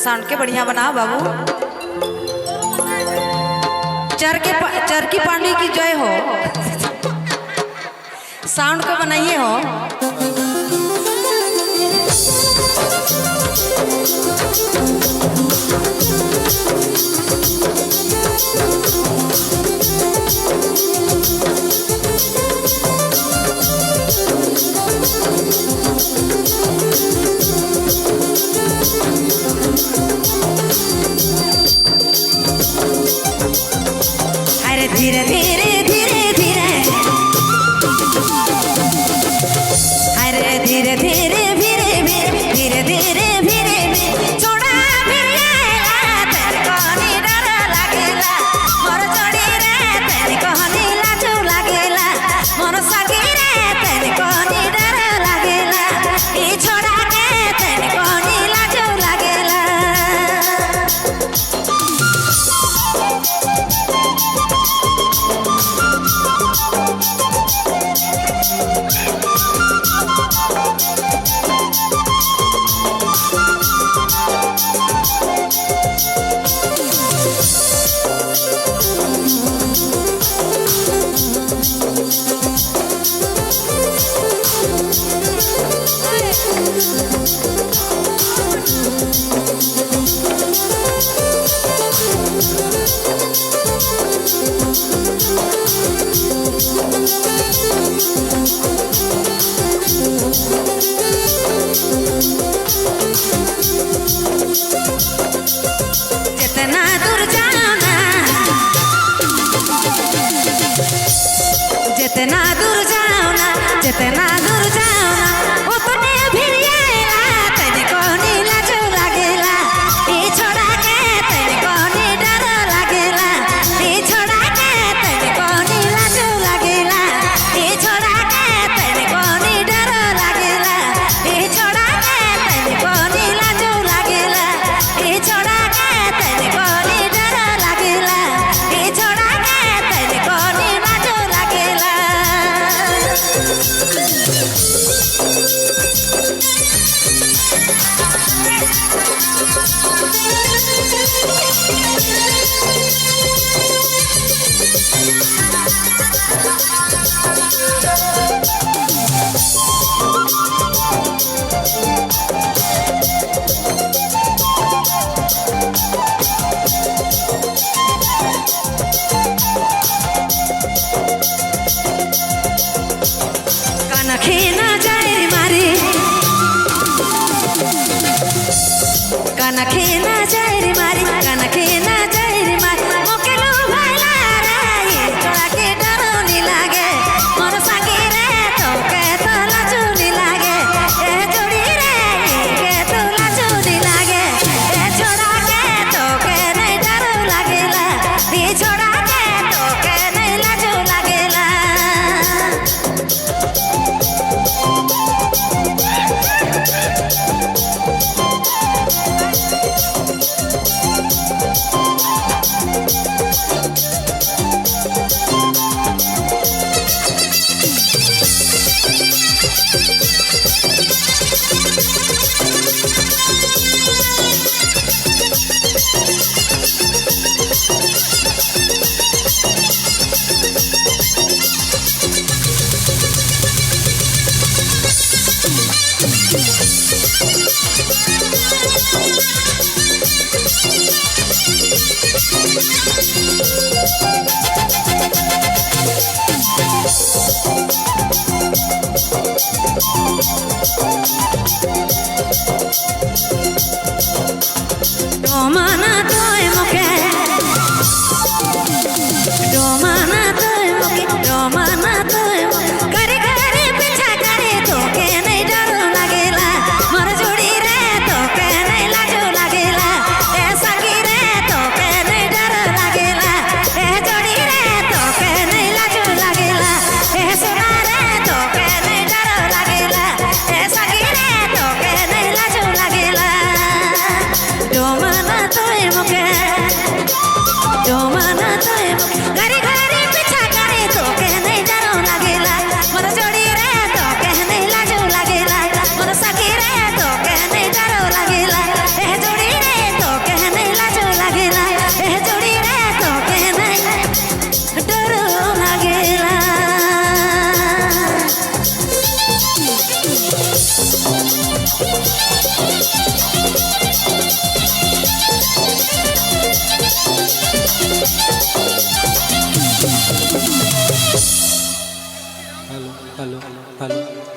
Sound के बढ़िया बनाओ बाबू। चरकी पांडे की जय हो। साउंड को बनाइए हो। अरे धीरे धीरे धीरे धीरे, अरे धीरे धीरे धीरे धीरे धीरे धीरे छोड़ा भिड़ेला तेरे कोनी डर लागेला मोर चढ़ी रे तेरे कोनी लाजू लागेला मोर सगी रे तेरे कोनी डर लागेला ई छोड़ा के तेरे कोनी लाजू लागेला। जितना दूर जाओ ना, जितना दूर जाओ ना, जितना दूर जाओ ना उतने भिड़ेला तेरे कोनी लाजू लागेला ई छोड़ा के तेरे कोनी डर लागेला ई छोड़ा के तेरे कोनी लाजू लागेला ई छोड़ा के तेरे कोनी डर लागेला ई छोड़ा के तेरे कोनी लाजू लागेला ई छोड़ा के तेरे कोनी डर लागेला ई छोड़ा के तेरे कोनी लाजू लागेला। कनखे ना जाए मारे, कनखे ना जाए मारे, कनखे ना जाए मारे मोके लो भला रे छोड़ा के डरो नी लागे मोर संगी रे तो के तो लाजू नी लागे ए जोड़ी रे के तो लाजू नी लागे ए छोड़ा के तो के नहीं डरो लागेला ई छोड़ा के तो के नहीं लाजू लागेला। डोमाना तोय मुखे, डोमाना तोय मुखे, डोमाना तोय मुखे करे करे पीछा करे तो के नहीं डरो लागेला मोर जोड़ी रे तो के नहीं लाजू लागेला ए सगी रे तो के नहीं डरो लागेला ए जोड़ी रे तो के नहीं लाजू लागेला ए सोना रे तो के नहीं डरो लागेला ए सगी रे तो के नहीं लाजू लागेला। डोमाना तोय मुखे, डोमाना तोय मुखे घरी घरी पीछा करे तो के नहीं डरो लागेला मोर जोड़ी रे तो के नहीं लाजू लागेला मोर सखी रे तो के नहीं डरो लागेला ए जोड़ी रे हेलो